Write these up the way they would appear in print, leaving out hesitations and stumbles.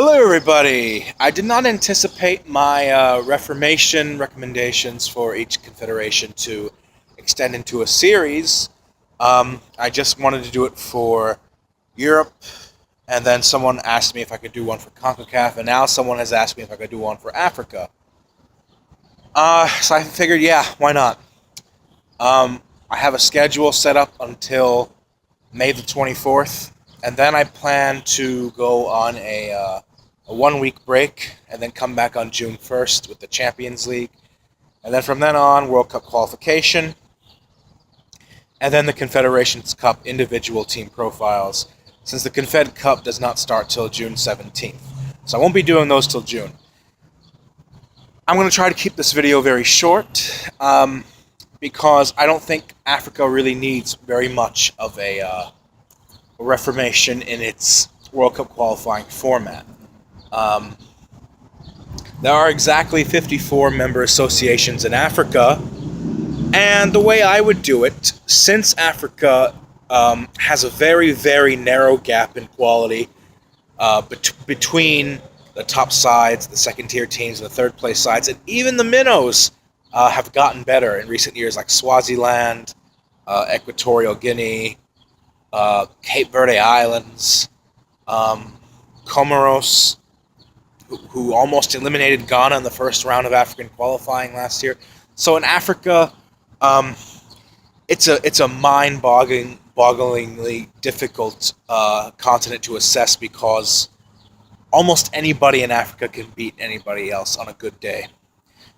Hello, everybody. I did not anticipate my Reformation recommendations for each confederation to extend into a series. I just wanted to do it for Europe, and then someone asked me if I could do one for CONCACAF, and now someone has asked me if I could do one for Africa. So I figured, yeah, why not? I have a schedule set up until May the 24th, and then I plan to go on a 1 week break and then come back on June 1st with the Champions League. And then from then on, World Cup qualification, and then the Confederations Cup individual team profiles, since the Confed Cup does not start till June 17th. So I won't be doing those till June. I'm going to try to keep this video very short because I don't think Africa really needs very much of a reformation in its World Cup qualifying format. There are exactly 54 member associations in Africa, and the way I would do it, since Africa has a very, very narrow gap in quality between the top sides, the second-tier teams, and the third-place sides, and even the minnows have gotten better in recent years, like Swaziland, Equatorial Guinea, Cape Verde Islands, Comoros, who almost eliminated Ghana in the first round of African qualifying last year. So in Africa, it's a mind-bogglingly difficult continent to assess because almost anybody in Africa can beat anybody else on a good day.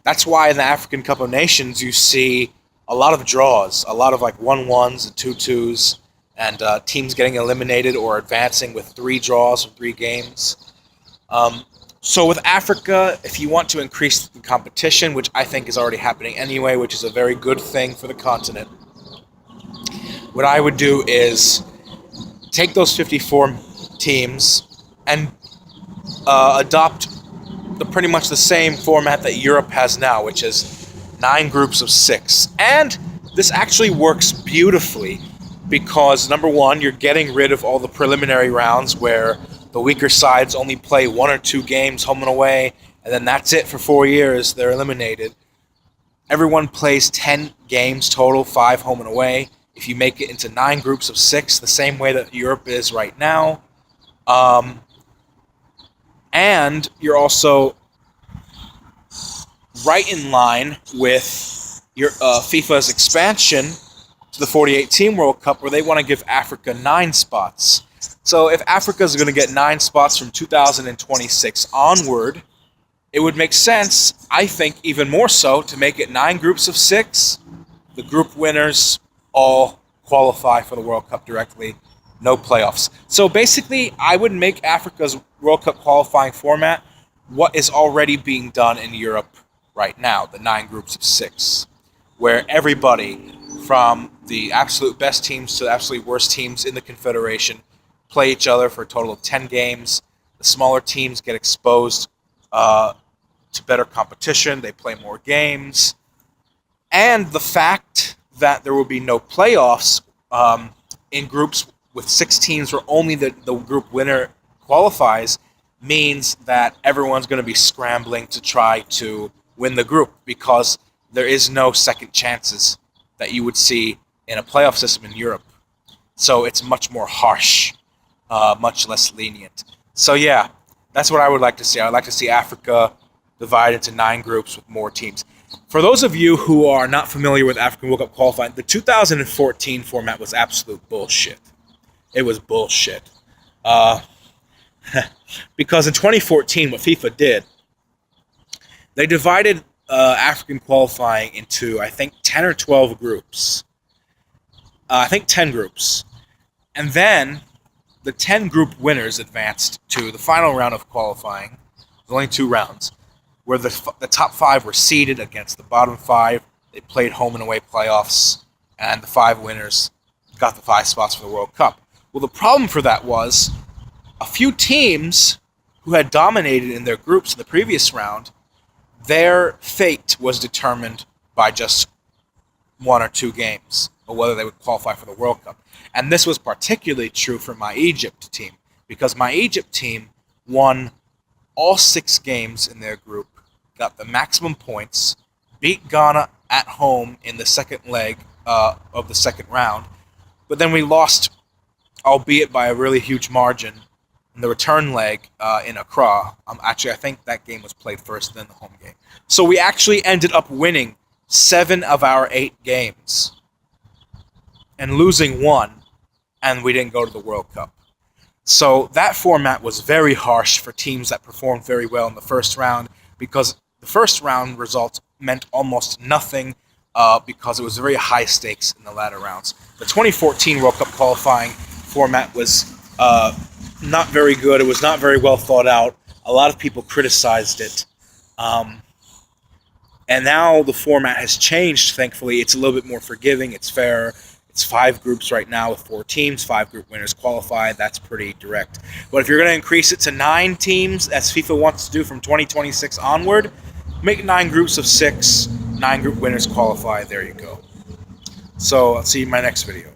That's why in the African Cup of Nations you see a lot of draws, a lot of like 1-1s and 2-2s, and teams getting eliminated or advancing with 3 draws from 3 games. So with Africa, if you want to increase the competition, which I think is already happening anyway, which is a very good thing for the continent, what I would do is take those 54 teams and adopt pretty much the same format that Europe has now, which is 9 groups of 6. And this actually works beautifully because, number one, you're getting rid of all the preliminary rounds where the weaker sides only play 1 or 2 games home and away, and then that's it for 4 years. They're eliminated. Everyone plays 10 games total, 5 home and away. If you make it into 9 groups of 6, the same way that Europe is right now, and you're also right in line with your FIFA's expansion to the 48-team World Cup, where they want to give Africa 9 spots. So if Africa is going to get 9 spots from 2026 onward, it would make sense, I think, even more so, to make it 9 groups of 6. The group winners all qualify for the World Cup directly, no playoffs. So basically, I would make Africa's World Cup qualifying format what is already being done in Europe right now, the 9 groups of 6, where everybody from the absolute best teams to the absolute worst teams in the Confederation play each other for a total of 10 games. The smaller teams get exposed to better competition. They play more games. And the fact that there will be no playoffs in groups with 6 teams where only the group winner qualifies means that everyone's going to be scrambling to try to win the group because there is no second chances that you would see in a playoff system in Europe. So it's much more harsh. Much less lenient. So yeah, that's what I would like to see. I would like to see Africa divided into 9 groups with more teams. For those of you who are not familiar with African World Cup qualifying, the 2014 format was absolute bullshit. It was bullshit. Because in 2014, what FIFA did, they divided African qualifying into, I think, 10 or 12 groups. I think 10 groups. And then the 10 group winners advanced to the final round of qualifying. There's only 2 rounds, where the top 5 were seeded against the bottom 5. They played home and away playoffs, and the 5 winners got the 5 spots for the World Cup. Well, the problem for that was a few teams who had dominated in their groups in the previous round, their fate was determined by just 1 or 2 games, or whether they would qualify for the World Cup. And this was particularly true for my Egypt team, because my Egypt team won all 6 games in their group, got the maximum points, beat Ghana at home in the second leg of the second round, but then we lost, albeit by a really huge margin, in the return leg in Accra. Actually, I think that game was played first, then the home game. So we actually ended up winning 7 of our 8 games and losing 1, and we didn't go to the World Cup. So that format was very harsh for teams that performed very well in the first round, because the first round results meant almost nothing because it was very high stakes in the latter rounds. The 2014 World Cup qualifying format was not very good. It was not very well thought out. A lot of people criticized it. And now the format has changed, thankfully. It's a little bit more forgiving. It's fair. It's 5 groups right now with 4 teams. 5 group winners qualify. That's pretty direct. But if you're going to increase it to 9 teams, as FIFA wants to do from 2026 onward, make 9 groups of 6. 9 group winners qualify. There you go. So I'll see you in my next video.